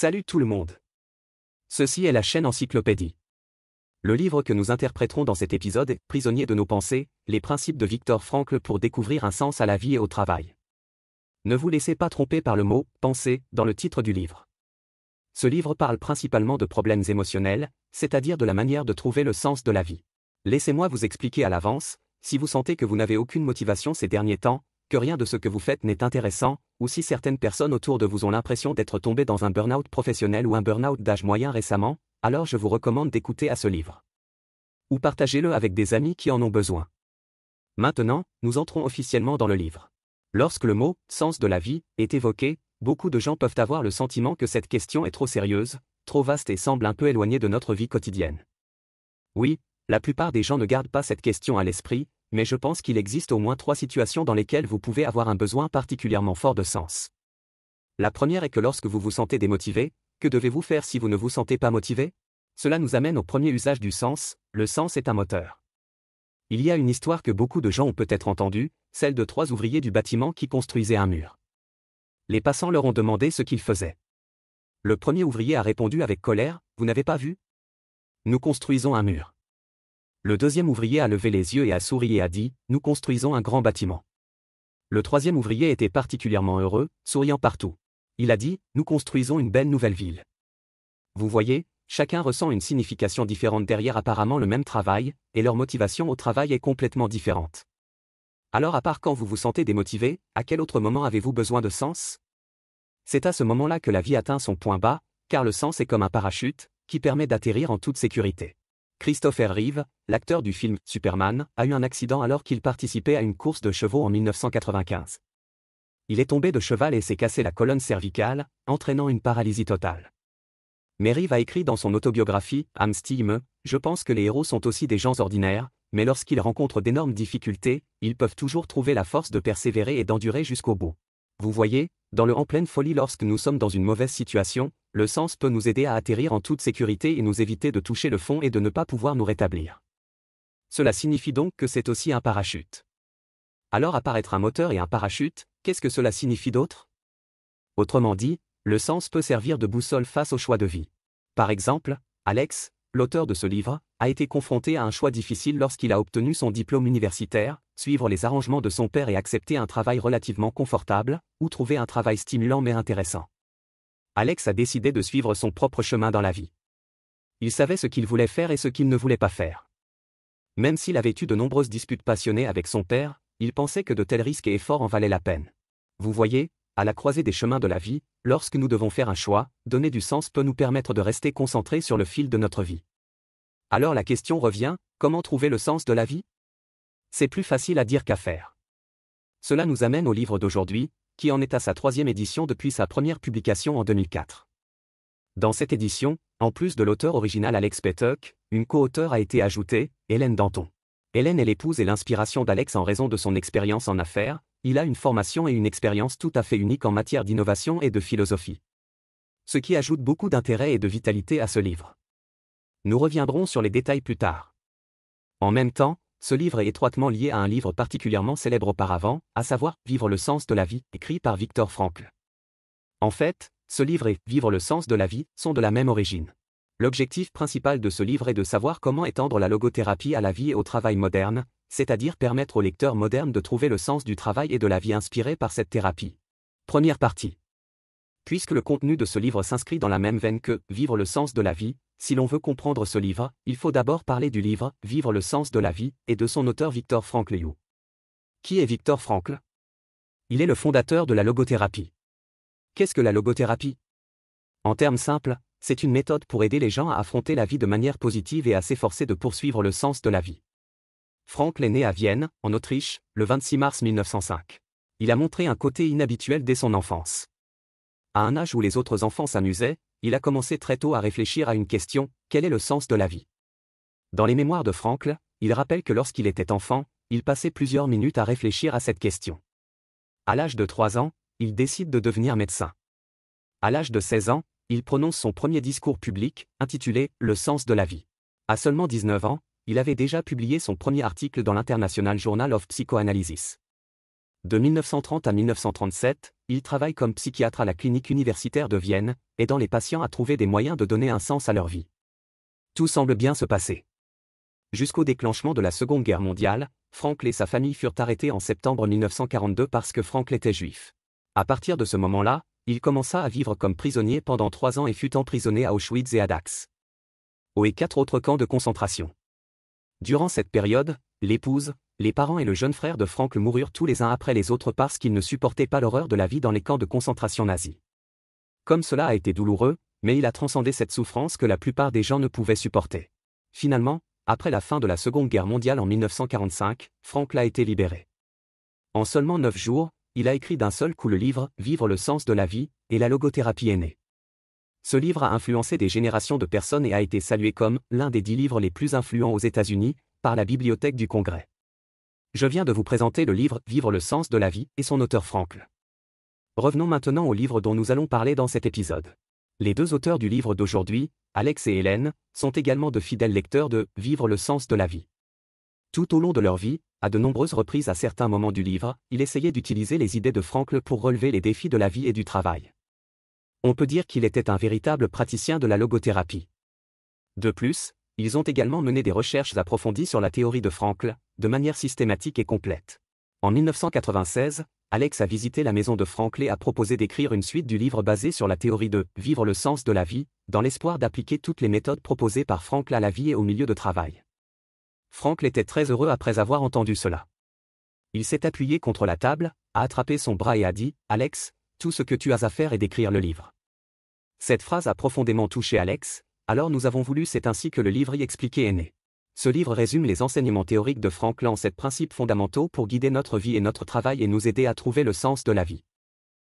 Salut tout le monde. Ceci est la chaîne Encyclopédie. Le livre que nous interpréterons dans cet épisode est Prisonnier de nos pensées, les principes de Viktor Frankl pour découvrir un sens à la vie et au travail. Ne vous laissez pas tromper par le mot « pensée » dans le titre du livre. Ce livre parle principalement de problèmes émotionnels, c'est-à-dire de la manière de trouver le sens de la vie. Laissez-moi vous expliquer à l'avance, si vous sentez que vous n'avez aucune motivation ces derniers temps, que rien de ce que vous faites n'est intéressant, ou si certaines personnes autour de vous ont l'impression d'être tombées dans un burn-out professionnel ou un burn-out d'âge moyen récemment, alors je vous recommande d'écouter à ce livre. Ou partagez-le avec des amis qui en ont besoin. Maintenant, nous entrons officiellement dans le livre. Lorsque le mot « sens de la vie » est évoqué, beaucoup de gens peuvent avoir le sentiment que cette question est trop sérieuse, trop vaste et semble un peu éloignée de notre vie quotidienne. Oui, la plupart des gens ne gardent pas cette question à l'esprit, mais je pense qu'il existe au moins 3 situations dans lesquelles vous pouvez avoir un besoin particulièrement fort de sens. La première est que lorsque vous vous sentez démotivé, que devez-vous faire si vous ne vous sentez pas motivé? Cela nous amène au premier usage du sens, le sens est un moteur. Il y a une histoire que beaucoup de gens ont peut-être entendue, celle de 3 ouvriers du bâtiment qui construisaient un mur. Les passants leur ont demandé ce qu'ils faisaient. Le premier ouvrier a répondu avec colère, « Vous n'avez pas vu? Nous construisons un mur. » Le deuxième ouvrier a levé les yeux et a souri et a dit, « Nous construisons un grand bâtiment. » Le troisième ouvrier était particulièrement heureux, souriant partout. Il a dit, « Nous construisons une belle nouvelle ville. » Vous voyez, chacun ressent une signification différente derrière apparemment le même travail, et leur motivation au travail est complètement différente. Alors à part quand vous vous sentez démotivé, à quel autre moment avez-vous besoin de sens? C'est à ce moment-là que la vie atteint son point bas, car le sens est comme un parachute, qui permet d'atterrir en toute sécurité. Christopher Reeve, l'acteur du film Superman, a eu un accident alors qu'il participait à une course de chevaux en 1995. Il est tombé de cheval et s'est cassé la colonne cervicale, entraînant une paralysie totale. Mais Reeve a écrit dans son autobiographie « Am Stimme », « Je pense que les héros sont aussi des gens ordinaires, mais lorsqu'ils rencontrent d'énormes difficultés, ils peuvent toujours trouver la force de persévérer et d'endurer jusqu'au bout. » Vous voyez, dans le en pleine folie lorsque nous sommes dans une mauvaise situation, le sens peut nous aider à atterrir en toute sécurité et nous éviter de toucher le fond et de ne pas pouvoir nous rétablir. Cela signifie donc que c'est aussi un parachute. Alors à part être un moteur et un parachute, qu'est-ce que cela signifie d'autre? Autrement dit, le sens peut servir de boussole face aux choix de vie. Par exemple, Alex, l'auteur de ce livre, a été confronté à un choix difficile lorsqu'il a obtenu son diplôme universitaire, suivre les arrangements de son père et accepter un travail relativement confortable, ou trouver un travail stimulant mais intéressant. Alex a décidé de suivre son propre chemin dans la vie. Il savait ce qu'il voulait faire et ce qu'il ne voulait pas faire. Même s'il avait eu de nombreuses disputes passionnées avec son père, il pensait que de tels risques et efforts en valaient la peine. Vous voyez, à la croisée des chemins de la vie, lorsque nous devons faire un choix, donner du sens peut nous permettre de rester concentrés sur le fil de notre vie. Alors la question revient, comment trouver le sens de la vie? C'est plus facile à dire qu'à faire. Cela nous amène au livre d'aujourd'hui, qui en est à sa 3e édition depuis sa première publication en 2004. Dans cette édition, en plus de l'auteur original Alex Petzold, une co-auteure a été ajoutée, Hélène Danton. Hélène est l'épouse et l'inspiration d'Alex en raison de son expérience en affaires, il a une formation et une expérience tout à fait unique en matière d'innovation et de philosophie. Ce qui ajoute beaucoup d'intérêt et de vitalité à ce livre. Nous reviendrons sur les détails plus tard. En même temps, ce livre est étroitement lié à un livre particulièrement célèbre auparavant, à savoir « Vivre le sens de la vie », écrit par Viktor Frankl. En fait, ce livre et « Vivre le sens de la vie » sont de la même origine. L'objectif principal de ce livre est de savoir comment étendre la logothérapie à la vie et au travail moderne, c'est-à-dire permettre aux lecteurs modernes de trouver le sens du travail et de la vie inspirés par cette thérapie. Première partie. Puisque le contenu de ce livre s'inscrit dans la même veine que « Vivre le sens de la vie », si l'on veut comprendre ce livre, il faut d'abord parler du livre « Vivre le sens de la vie » et de son auteur Viktor Frankl. Qui est Viktor Frankl? Il est le fondateur de la logothérapie. Qu'est-ce que la logothérapie? En termes simples, c'est une méthode pour aider les gens à affronter la vie de manière positive et à s'efforcer de poursuivre le sens de la vie. Frankl est né à Vienne, en Autriche, le 26 mars 1905. Il a montré un côté inhabituel dès son enfance. À un âge où les autres enfants s'amusaient, il a commencé très tôt à réfléchir à une question, quel est le sens de la vie? Dans les mémoires de Frankl, il rappelle que lorsqu'il était enfant, il passait plusieurs minutes à réfléchir à cette question. À l'âge de 3 ans, il décide de devenir médecin. À l'âge de 16 ans, il prononce son premier discours public, intitulé « Le sens de la vie ». À seulement 19 ans, il avait déjà publié son premier article dans l'International Journal of Psychoanalysis. De 1930 à 1937, il travaille comme psychiatre à la clinique universitaire de Vienne, aidant les patients à trouver des moyens de donner un sens à leur vie. Tout semble bien se passer. Jusqu'au déclenchement de la Seconde Guerre mondiale, Frankl et sa famille furent arrêtés en septembre 1942 parce que Frankl était juif. À partir de ce moment-là, il commença à vivre comme prisonnier pendant 3 ans et fut emprisonné à Auschwitz et à Dax. Et 4 autres camps de concentration. Durant cette période, l'épouse, les parents et le jeune frère de Frankl moururent tous les uns après les autres parce qu'ils ne supportaient pas l'horreur de la vie dans les camps de concentration nazis. Comme cela a été douloureux, mais il a transcendé cette souffrance que la plupart des gens ne pouvaient supporter. Finalement, après la fin de la Seconde Guerre mondiale en 1945, Frankl a été libéré. En seulement 9 jours, il a écrit d'un seul coup le livre « Vivre le sens de la vie » et la logothérapie est née. Ce livre a influencé des générations de personnes et a été salué comme l'un des 10 livres les plus influents aux États-Unis par la Bibliothèque du Congrès. Je viens de vous présenter le livre « Vivre le sens de la vie » et son auteur Frankl. Revenons maintenant au livre dont nous allons parler dans cet épisode. Les 2 auteurs du livre d'aujourd'hui, Alex et Hélène, sont également de fidèles lecteurs de « Vivre le sens de la vie ». Tout au long de leur vie, à de nombreuses reprises à certains moments du livre, ils essayaient d'utiliser les idées de Frankl pour relever les défis de la vie et du travail. On peut dire qu'il était un véritable praticien de la logothérapie. De plus, ils ont également mené des recherches approfondies sur la théorie de Frankl, de manière systématique et complète. En 1996, Alex a visité la maison de Frankl et a proposé d'écrire une suite du livre basé sur la théorie de « Vivre le sens de la vie », dans l'espoir d'appliquer toutes les méthodes proposées par Frankl à la vie et au milieu de travail. Frankl était très heureux après avoir entendu cela. Il s'est appuyé contre la table, a attrapé son bras et a dit « Alex, tout ce que tu as à faire est d'écrire le livre ». Cette phrase a profondément touché Alex, alors nous avons voulu c'est ainsi que le livre y expliqué est né. Ce livre résume les enseignements théoriques de Frankl en 7 principes fondamentaux pour guider notre vie et notre travail et nous aider à trouver le sens de la vie.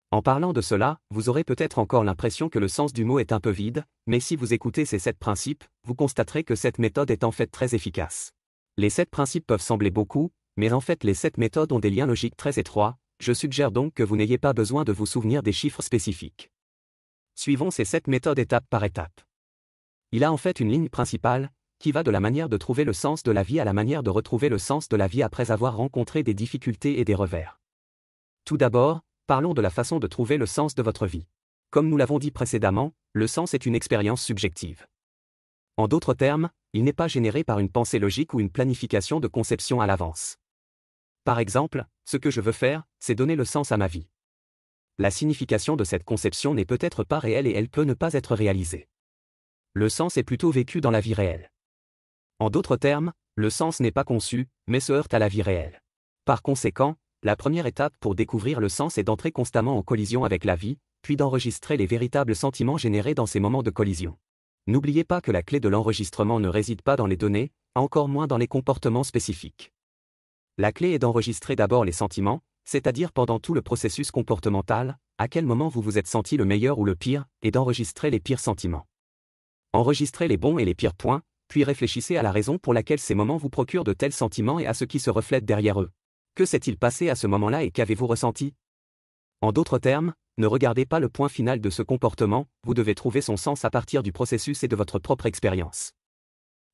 En parlant de cela, vous aurez peut-être encore l'impression que le sens du mot est un peu vide, mais si vous écoutez ces 7 principes, vous constaterez que cette méthode est en fait très efficace. Les 7 principes peuvent sembler beaucoup, mais en fait les 7 méthodes ont des liens logiques très étroits, je suggère donc que vous n'ayez pas besoin de vous souvenir des chiffres spécifiques. Suivons ces 7 méthodes étape par étape. Il a en fait une ligne principale, qui va de la manière de trouver le sens de la vie à la manière de retrouver le sens de la vie après avoir rencontré des difficultés et des revers. Tout d'abord, parlons de la façon de trouver le sens de votre vie. Comme nous l'avons dit précédemment, le sens est une expérience subjective. En d'autres termes, il n'est pas généré par une pensée logique ou une planification de conception à l'avance. Par exemple, ce que je veux faire, c'est donner le sens à ma vie. La signification de cette conception n'est peut-être pas réelle et elle peut ne pas être réalisée. Le sens est plutôt vécu dans la vie réelle. En d'autres termes, le sens n'est pas conçu, mais se heurte à la vie réelle. Par conséquent, la première étape pour découvrir le sens est d'entrer constamment en collision avec la vie, puis d'enregistrer les véritables sentiments générés dans ces moments de collision. N'oubliez pas que la clé de l'enregistrement ne réside pas dans les données, encore moins dans les comportements spécifiques. La clé est d'enregistrer d'abord les sentiments, c'est-à-dire pendant tout le processus comportemental, à quel moment vous vous êtes senti le meilleur ou le pire, et d'enregistrer les pires sentiments. Enregistrez les bons et les pires points, puis réfléchissez à la raison pour laquelle ces moments vous procurent de tels sentiments et à ce qui se reflète derrière eux. Que s'est-il passé à ce moment-là et qu'avez-vous ressenti? En d'autres termes, ne regardez pas le point final de ce comportement, vous devez trouver son sens à partir du processus et de votre propre expérience.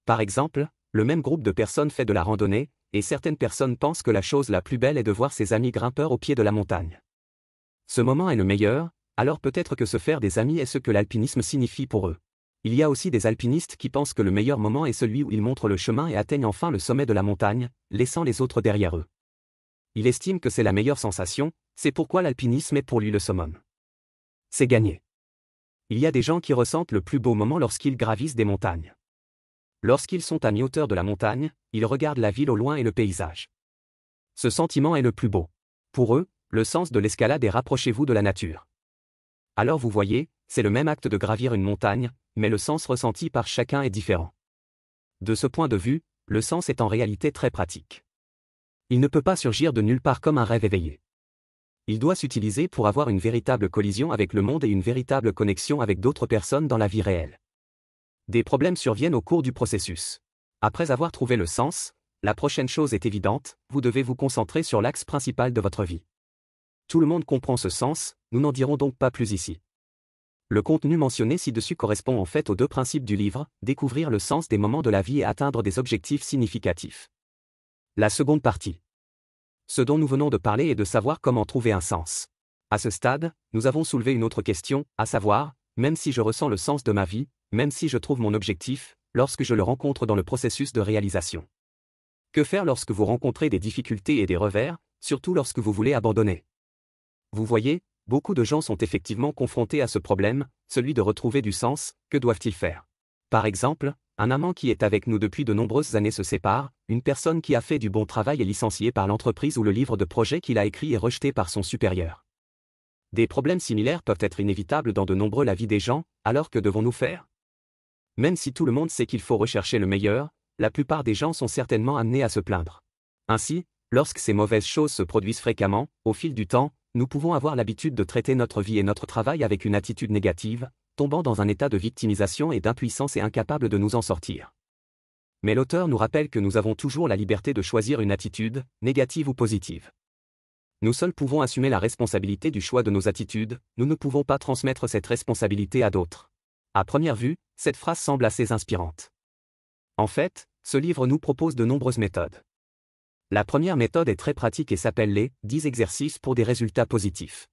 Par exemple, le même groupe de personnes fait de la randonnée, et certaines personnes pensent que la chose la plus belle est de voir ses amis grimpeurs au pied de la montagne. Ce moment est le meilleur, alors peut-être que se faire des amis est ce que l'alpinisme signifie pour eux. Il y a aussi des alpinistes qui pensent que le meilleur moment est celui où ils montrent le chemin et atteignent enfin le sommet de la montagne, laissant les autres derrière eux. Il estime que c'est la meilleure sensation, c'est pourquoi l'alpinisme est pour lui le summum. C'est gagné. Il y a des gens qui ressentent le plus beau moment lorsqu'ils gravissent des montagnes. Lorsqu'ils sont à mi-hauteur de la montagne, ils regardent la ville au loin et le paysage. Ce sentiment est le plus beau. Pour eux, le sens de l'escalade est rapprochez-vous de la nature. Alors vous voyez, c'est le même acte de gravir une montagne, mais le sens ressenti par chacun est différent. De ce point de vue, le sens est en réalité très pratique. Il ne peut pas surgir de nulle part comme un rêve éveillé. Il doit s'utiliser pour avoir une véritable collision avec le monde et une véritable connexion avec d'autres personnes dans la vie réelle. Des problèmes surviennent au cours du processus. Après avoir trouvé le sens, la prochaine chose est évidente, vous devez vous concentrer sur l'axe principal de votre vie. Tout le monde comprend ce sens, nous n'en dirons donc pas plus ici. Le contenu mentionné ci-dessus correspond en fait aux 2 principes du livre, découvrir le sens des moments de la vie et atteindre des objectifs significatifs. La seconde partie. Ce dont nous venons de parler est de savoir comment trouver un sens. À ce stade, nous avons soulevé une autre question, à savoir, même si je ressens le sens de ma vie, même si je trouve mon objectif, lorsque je le rencontre dans le processus de réalisation. Que faire lorsque vous rencontrez des difficultés et des revers, surtout lorsque vous voulez abandonner? Vous voyez, beaucoup de gens sont effectivement confrontés à ce problème, celui de retrouver du sens. Que doivent-ils faire? Par exemple, un amant qui est avec nous depuis de nombreuses années se sépare, une personne qui a fait du bon travail est licenciée par l'entreprise ou le livre de projet qu'il a écrit est rejeté par son supérieur. Des problèmes similaires peuvent être inévitables dans de nombreux la vie des gens, alors que devons-nous faire? Même si tout le monde sait qu'il faut rechercher le meilleur, la plupart des gens sont certainement amenés à se plaindre. Ainsi, lorsque ces mauvaises choses se produisent fréquemment, au fil du temps, nous pouvons avoir l'habitude de traiter notre vie et notre travail avec une attitude négative, tombant dans un état de victimisation et d'impuissance et incapables de nous en sortir. Mais l'auteur nous rappelle que nous avons toujours la liberté de choisir une attitude, négative ou positive. Nous seuls pouvons assumer la responsabilité du choix de nos attitudes, nous ne pouvons pas transmettre cette responsabilité à d'autres. À première vue, cette phrase semble assez inspirante. En fait, ce livre nous propose de nombreuses méthodes. La première méthode est très pratique et s'appelle les 10 exercices pour des résultats positifs.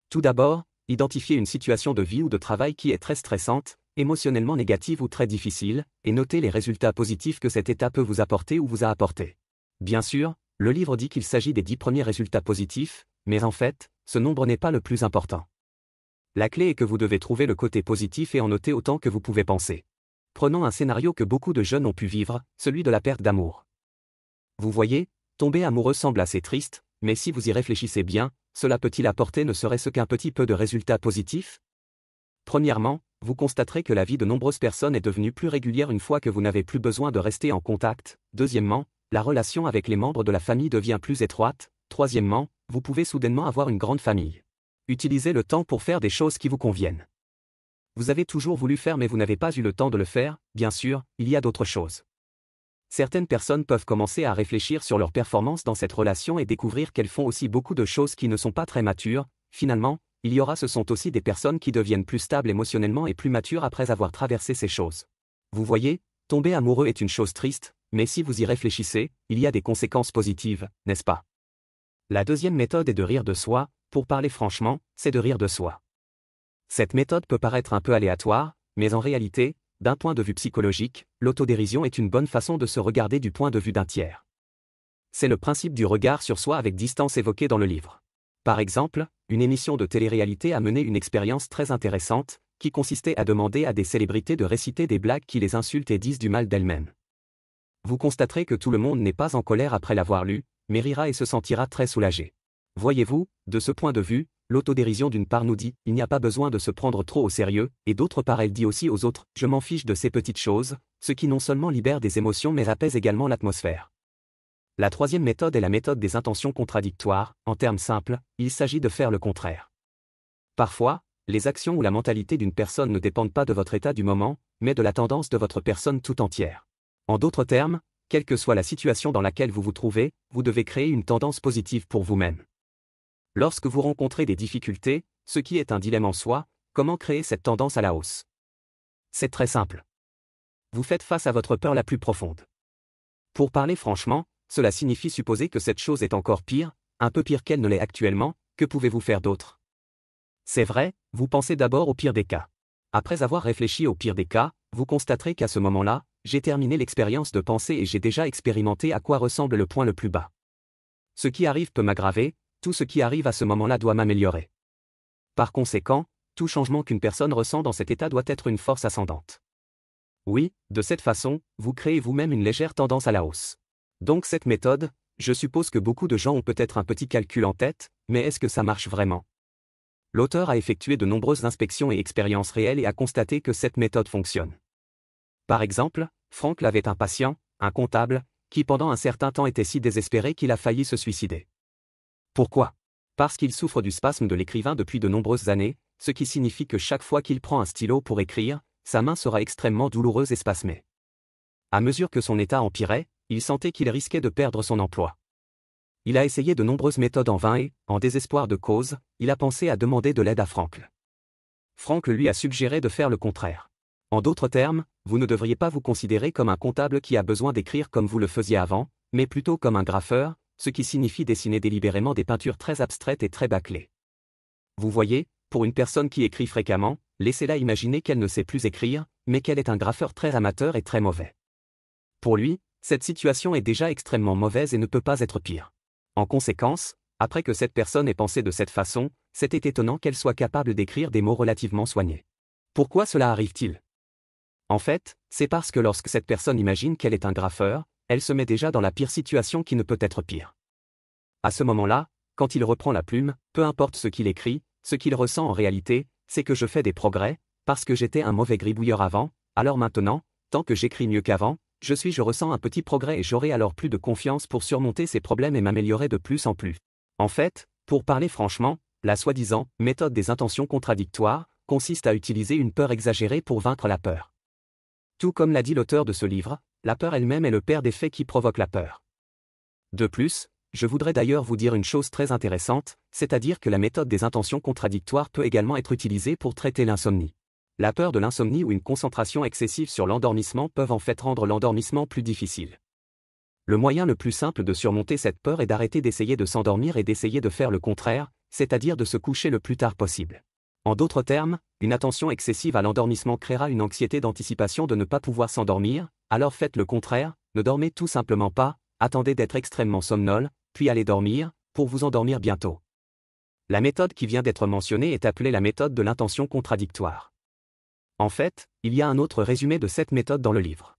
Tout d'abord, identifiez une situation de vie ou de travail qui est très stressante, émotionnellement négative ou très difficile, et notez les résultats positifs que cet état peut vous apporter ou vous a apporté. Bien sûr, le livre dit qu'il s'agit des 10 premiers résultats positifs, mais en fait, ce nombre n'est pas le plus important. La clé est que vous devez trouver le côté positif et en noter autant que vous pouvez penser. Prenons un scénario que beaucoup de jeunes ont pu vivre, celui de la perte d'amour. Vous voyez, tomber amoureux semble assez triste, mais si vous y réfléchissez bien, cela peut-il apporter ne serait-ce qu'un petit peu de résultats positifs? Premièrement, vous constaterez que la vie de nombreuses personnes est devenue plus régulière une fois que vous n'avez plus besoin de rester en contact. Deuxièmement, la relation avec les membres de la famille devient plus étroite. Troisièmement, vous pouvez soudainement avoir une grande famille. Utilisez le temps pour faire des choses qui vous conviennent. Vous avez toujours voulu faire mais vous n'avez pas eu le temps de le faire, bien sûr, il y a d'autres choses. Certaines personnes peuvent commencer à réfléchir sur leur performance dans cette relation et découvrir qu'elles font aussi beaucoup de choses qui ne sont pas très matures. Finalement, ce sont aussi des personnes qui deviennent plus stables émotionnellement et plus matures après avoir traversé ces choses. Vous voyez, tomber amoureux est une chose triste, mais si vous y réfléchissez, il y a des conséquences positives, n'est-ce pas? La deuxième méthode est de rire de soi. Pour parler franchement, c'est de rire de soi. Cette méthode peut paraître un peu aléatoire, mais en réalité, d'un point de vue psychologique, l'autodérision est une bonne façon de se regarder du point de vue d'un tiers. C'est le principe du regard sur soi avec distance évoqué dans le livre. Par exemple, une émission de télé-réalité a mené une expérience très intéressante, qui consistait à demander à des célébrités de réciter des blagues qui les insultent et disent du mal d'elles-mêmes. Vous constaterez que tout le monde n'est pas en colère après l'avoir lu, mais rira et se sentira très soulagé. Voyez-vous, de ce point de vue, l'autodérision d'une part nous dit « il n'y a pas besoin de se prendre trop au sérieux » et d'autre part elle dit aussi aux autres « je m'en fiche de ces petites choses », ce qui non seulement libère des émotions mais apaise également l'atmosphère. La troisième méthode est la méthode des intentions contradictoires. En termes simples, il s'agit de faire le contraire. Parfois, les actions ou la mentalité d'une personne ne dépendent pas de votre état du moment, mais de la tendance de votre personne tout entière. En d'autres termes, quelle que soit la situation dans laquelle vous vous trouvez, vous devez créer une tendance positive pour vous-même. Lorsque vous rencontrez des difficultés, ce qui est un dilemme en soi, comment créer cette tendance à la hausse? C'est très simple. Vous faites face à votre peur la plus profonde. Pour parler franchement, cela signifie supposer que cette chose est encore pire, un peu pire qu'elle ne l'est actuellement. Que pouvez-vous faire d'autre? C'est vrai, vous pensez d'abord au pire des cas. Après avoir réfléchi au pire des cas, vous constaterez qu'à ce moment-là, j'ai terminé l'expérience de pensée et j'ai déjà expérimenté à quoi ressemble le point le plus bas. Ce qui arrive peut m'aggraver, tout ce qui arrive à ce moment-là doit m'améliorer. Par conséquent, tout changement qu'une personne ressent dans cet état doit être une force ascendante. Oui, de cette façon, vous créez vous-même une légère tendance à la hausse. Donc cette méthode, je suppose que beaucoup de gens ont peut-être un petit calcul en tête, mais est-ce que ça marche vraiment? L'auteur a effectué de nombreuses inspections et expériences réelles et a constaté que cette méthode fonctionne. Par exemple, Frank avait un patient, un comptable, qui pendant un certain temps était si désespéré qu'il a failli se suicider. Pourquoi? Parce qu'il souffre du spasme de l'écrivain depuis de nombreuses années, ce qui signifie que chaque fois qu'il prend un stylo pour écrire, sa main sera extrêmement douloureuse et spasmée. À mesure que son état empirait, il sentait qu'il risquait de perdre son emploi. Il a essayé de nombreuses méthodes en vain et, en désespoir de cause, il a pensé à demander de l'aide à Frank. Frank lui a suggéré de faire le contraire. En d'autres termes, vous ne devriez pas vous considérer comme un comptable qui a besoin d'écrire comme vous le faisiez avant, mais plutôt comme un graffeur, ce qui signifie dessiner délibérément des peintures très abstraites et très bâclées. Vous voyez, pour une personne qui écrit fréquemment, laissez-la imaginer qu'elle ne sait plus écrire, mais qu'elle est un graffeur très amateur et très mauvais. Pour lui, cette situation est déjà extrêmement mauvaise et ne peut pas être pire. En conséquence, après que cette personne ait pensé de cette façon, c'était étonnant qu'elle soit capable d'écrire des mots relativement soignés. Pourquoi cela arrive-t-il? En fait, c'est parce que lorsque cette personne imagine qu'elle est un graffeur, elle se met déjà dans la pire situation qui ne peut être pire. À ce moment-là, quand il reprend la plume, peu importe ce qu'il écrit, ce qu'il ressent en réalité, c'est que je fais des progrès, parce que j'étais un mauvais gribouilleur avant, alors maintenant, tant que j'écris mieux qu'avant, je ressens un petit progrès et j'aurai alors plus de confiance pour surmonter ces problèmes et m'améliorer de plus en plus. En fait, pour parler franchement, la soi-disant méthode des intentions contradictoires consiste à utiliser une peur exagérée pour vaincre la peur. Tout comme l'a dit l'auteur de ce livre, la peur elle-même est le père des faits qui provoquent la peur. De plus, je voudrais d'ailleurs vous dire une chose très intéressante, c'est-à-dire que la méthode des intentions contradictoires peut également être utilisée pour traiter l'insomnie. La peur de l'insomnie ou une concentration excessive sur l'endormissement peuvent en fait rendre l'endormissement plus difficile. Le moyen le plus simple de surmonter cette peur est d'arrêter d'essayer de s'endormir et d'essayer de faire le contraire, c'est-à-dire de se coucher le plus tard possible. En d'autres termes, une attention excessive à l'endormissement créera une anxiété d'anticipation de ne pas pouvoir s'endormir, alors faites le contraire, ne dormez tout simplement pas, attendez d'être extrêmement somnole, puis allez dormir, pour vous endormir bientôt. La méthode qui vient d'être mentionnée est appelée la méthode de l'intention contradictoire. En fait, il y a un autre résumé de cette méthode dans le livre.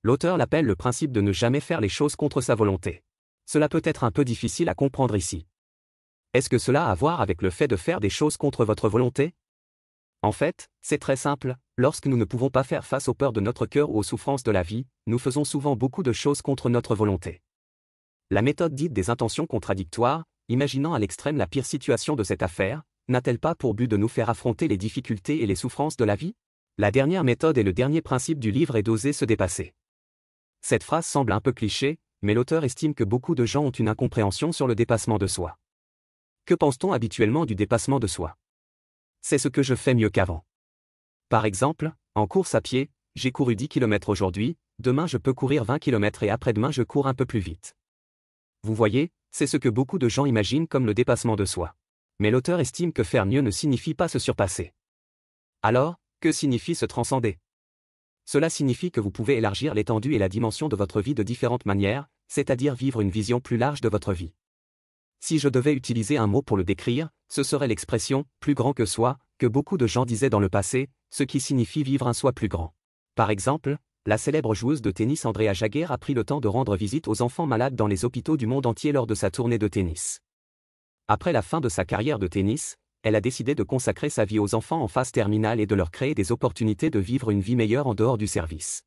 L'auteur l'appelle le principe de ne jamais faire les choses contre sa volonté. Cela peut être un peu difficile à comprendre ici. Est-ce que cela a à voir avec le fait de faire des choses contre votre volonté? En fait, c'est très simple, lorsque nous ne pouvons pas faire face aux peurs de notre cœur ou aux souffrances de la vie, nous faisons souvent beaucoup de choses contre notre volonté. La méthode dite des intentions contradictoires, imaginant à l'extrême la pire situation de cette affaire, n'a-t-elle pas pour but de nous faire affronter les difficultés et les souffrances de la vie? La dernière méthode et le dernier principe du livre est d'oser se dépasser. Cette phrase semble un peu cliché, mais l'auteur estime que beaucoup de gens ont une incompréhension sur le dépassement de soi. Que pense-t-on habituellement du dépassement de soi? C'est ce que je fais mieux qu'avant. Par exemple, en course à pied, j'ai couru 10 km aujourd'hui, demain je peux courir 20 km et après-demain je cours un peu plus vite. Vous voyez, c'est ce que beaucoup de gens imaginent comme le dépassement de soi. Mais l'auteur estime que faire mieux ne signifie pas se surpasser. Alors, que signifie se transcender? Cela signifie que vous pouvez élargir l'étendue et la dimension de votre vie de différentes manières, c'est-à-dire vivre une vision plus large de votre vie. Si je devais utiliser un mot pour le décrire, ce serait l'expression « plus grand que soi » que beaucoup de gens disaient dans le passé, ce qui signifie vivre un soi plus grand. Par exemple, la célèbre joueuse de tennis Andrea Jagger a pris le temps de rendre visite aux enfants malades dans les hôpitaux du monde entier lors de sa tournée de tennis. Après la fin de sa carrière de tennis, elle a décidé de consacrer sa vie aux enfants en phase terminale et de leur créer des opportunités de vivre une vie meilleure en dehors du service.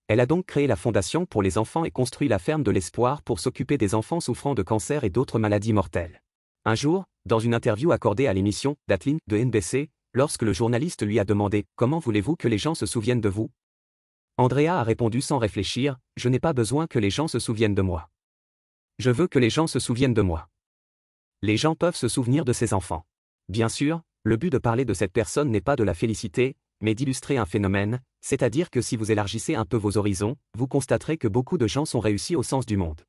Elle a donc créé la Fondation pour les enfants et construit la Ferme de l'Espoir pour s'occuper des enfants souffrant de cancer et d'autres maladies mortelles. Un jour, dans une interview accordée à l'émission « Datlin » de NBC, lorsque le journaliste lui a demandé « Comment voulez-vous que les gens se souviennent de vous ?» Andrea a répondu sans réfléchir « Je n'ai pas besoin que les gens se souviennent de moi. Je veux que les gens se souviennent de moi. » Les gens peuvent se souvenir de ces enfants. Bien sûr, le but de parler de cette personne n'est pas de la féliciter, mais d'illustrer un phénomène, c'est-à-dire que si vous élargissez un peu vos horizons, vous constaterez que beaucoup de gens sont réussis au sens du monde.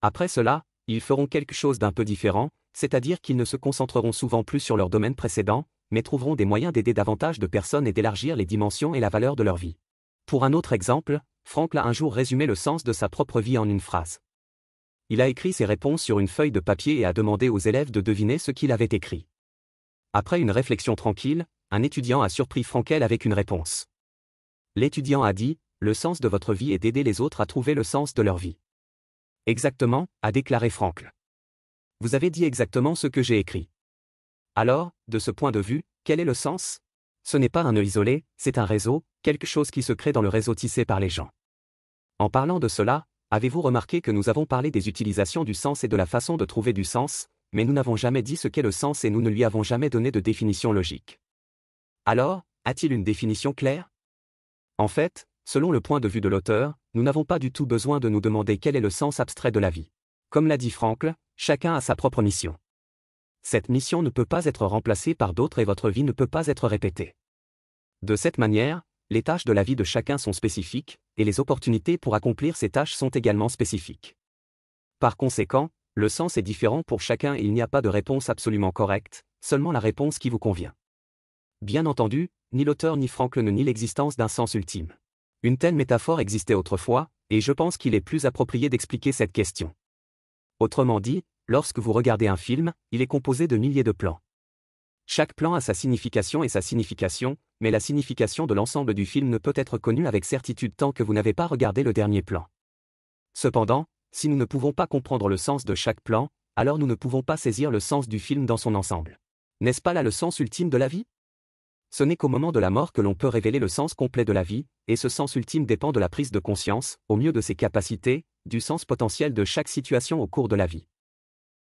Après cela, ils feront quelque chose d'un peu différent, c'est-à-dire qu'ils ne se concentreront souvent plus sur leur domaine précédent, mais trouveront des moyens d'aider davantage de personnes et d'élargir les dimensions et la valeur de leur vie. Pour un autre exemple, Franck a un jour résumé le sens de sa propre vie en une phrase. Il a écrit ses réponses sur une feuille de papier et a demandé aux élèves de deviner ce qu'il avait écrit. Après une réflexion tranquille, un étudiant a surpris Frankel avec une réponse. L'étudiant a dit « Le sens de votre vie est d'aider les autres à trouver le sens de leur vie. » Exactement, a déclaré Franck. Vous avez dit exactement ce que j'ai écrit. Alors, de ce point de vue, quel est le sens? Ce n'est pas un nœud isolé, c'est un réseau, quelque chose qui se crée dans le réseau tissé par les gens. En parlant de cela, avez-vous remarqué que nous avons parlé des utilisations du sens et de la façon de trouver du sens, mais nous n'avons jamais dit ce qu'est le sens et nous ne lui avons jamais donné de définition logique. Alors, a-t-il une définition claire? En fait, selon le point de vue de l'auteur, nous n'avons pas du tout besoin de nous demander quel est le sens abstrait de la vie. Comme l'a dit Frankl, chacun a sa propre mission. Cette mission ne peut pas être remplacée par d'autres et votre vie ne peut pas être répétée. De cette manière, les tâches de la vie de chacun sont spécifiques, et les opportunités pour accomplir ces tâches sont également spécifiques. Par conséquent, le sens est différent pour chacun et il n'y a pas de réponse absolument correcte, seulement la réponse qui vous convient. Bien entendu, ni l'auteur ni Frankl ne nie l'existence d'un sens ultime. Une telle métaphore existait autrefois, et je pense qu'il est plus approprié d'expliquer cette question. Autrement dit, lorsque vous regardez un film, il est composé de milliers de plans. Chaque plan a sa signification et sa signification, mais la signification de l'ensemble du film ne peut être connue avec certitude tant que vous n'avez pas regardé le dernier plan. Cependant, si nous ne pouvons pas comprendre le sens de chaque plan, alors nous ne pouvons pas saisir le sens du film dans son ensemble. N'est-ce pas là le sens ultime de la vie? Ce n'est qu'au moment de la mort que l'on peut révéler le sens complet de la vie, et ce sens ultime dépend de la prise de conscience, au mieux de ses capacités, du sens potentiel de chaque situation au cours de la vie.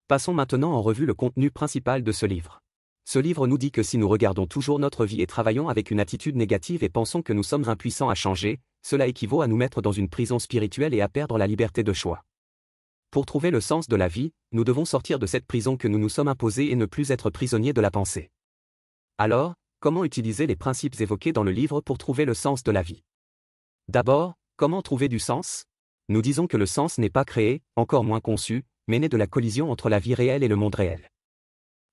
Passons maintenant en revue le contenu principal de ce livre. Ce livre nous dit que si nous regardons toujours notre vie et travaillons avec une attitude négative et pensons que nous sommes impuissants à changer, cela équivaut à nous mettre dans une prison spirituelle et à perdre la liberté de choix. Pour trouver le sens de la vie, nous devons sortir de cette prison que nous nous sommes imposée et ne plus être prisonniers de la pensée. Alors, comment utiliser les principes évoqués dans le livre pour trouver le sens de la vie? D'abord, comment trouver du sens? Nous disons que le sens n'est pas créé, encore moins conçu, mais né de la collision entre la vie réelle et le monde réel.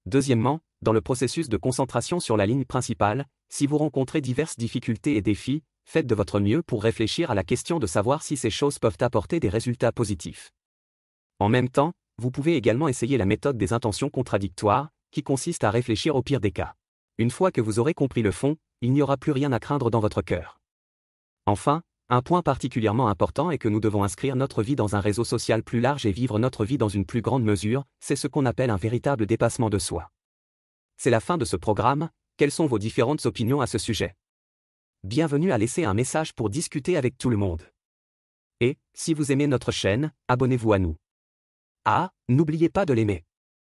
Deuxièmement, dans le processus de concentration sur la ligne principale, si vous rencontrez diverses difficultés et défis, faites de votre mieux pour réfléchir à la question de savoir si ces choses peuvent apporter des résultats positifs. En même temps, vous pouvez également essayer la méthode des intentions contradictoires, qui consiste à réfléchir au pire des cas. Une fois que vous aurez compris le fond, il n'y aura plus rien à craindre dans votre cœur. Enfin, un point particulièrement important est que nous devons inscrire notre vie dans un réseau social plus large et vivre notre vie dans une plus grande mesure, c'est ce qu'on appelle un véritable dépassement de soi. C'est la fin de ce programme, quelles sont vos différentes opinions à ce sujet? Bienvenue à laisser un message pour discuter avec tout le monde. Et, si vous aimez notre chaîne, abonnez-vous à nous. Ah, n'oubliez pas de l'aimer.